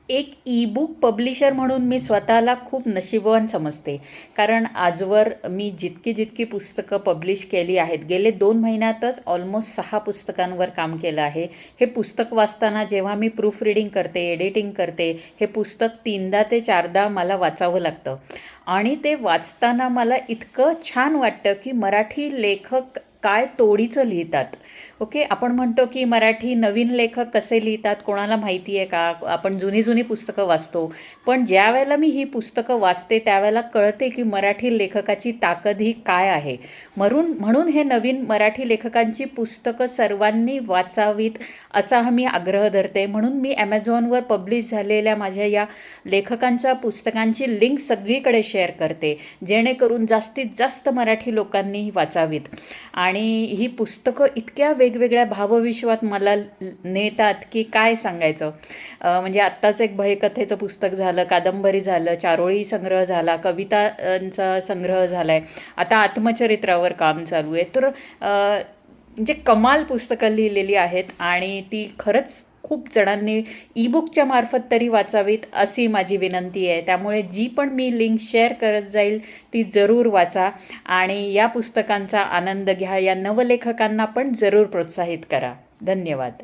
एक ebook publisher म्हणून मी स्वतःला खूप नशीबवान समजते. कारण आजवर मी जितकी पुस्तकं पब्लिश केली आहेत, गेले 2 महिन्यातच ऑलमोस्ट 6 पुस्तकांवर काम केलं आहे. हे पुस्तक वाचताना जेव्हा मी प्रूफ रीडिंग करते, एडिटिंग करते, हे पुस्तक 3दा ते 4दा मला वाचावं लागतं. आणि ते वाचताना मला इतकं छान वाटतं की मराठी लेखक काय तोडीचं लिहितात. ओके, आपण म्हणतो की मराठी नवीन लेखक कसे लिहितात कोणाला माहिती आहे का? आपण जुनी पुस्तकं वाचतो. पण ज्या वेळेला मी ही पुस्तकं वाचते त्यावेळेला कळते की मराठी लेखकाची ताकद ही काय आहे. म्हणून हे नवीन मराठी लेखकांची पुस्तकं सर्वांनी वाचावीत असा मी आग्रह धरते. म्हणून मी ॲमेझॉनवर पब्लिश झालेल्या माझ्या या लेखकांच्या पुस्तकांची लिंक सगळीकडे शेअर करते, जेणेकरून जास्तीत जास्त मराठी लोकांनी वाचावीत. आणि ही पुस्तकं इतक्या वेगवेगळ्या भावविश्वात मला नेतात की काय सांगायचं. म्हणजे आत्ताच एक भयकथेचं पुस्तक झालं, कादंबरी झालं, चारोळी संग्रह झाला, कवितांचा संग्रह झाला आहे, आता आत्मचरित्रावर काम चालू आहे. तर म्हणजे कमाल पुस्तकं लिहिलेली आहेत आणि ती खरंच खूप जणांनी ईबुकच्या मार्फत तरी वाचावीत अशी माझी विनंती आहे. त्यामुळे जी पण मी लिंक शेअर करत जाईल ती जरूर वाचा आणि या पुस्तकांचा आनंद घ्या. या नवलेखकांना पण जरूर प्रोत्साहित करा. धन्यवाद.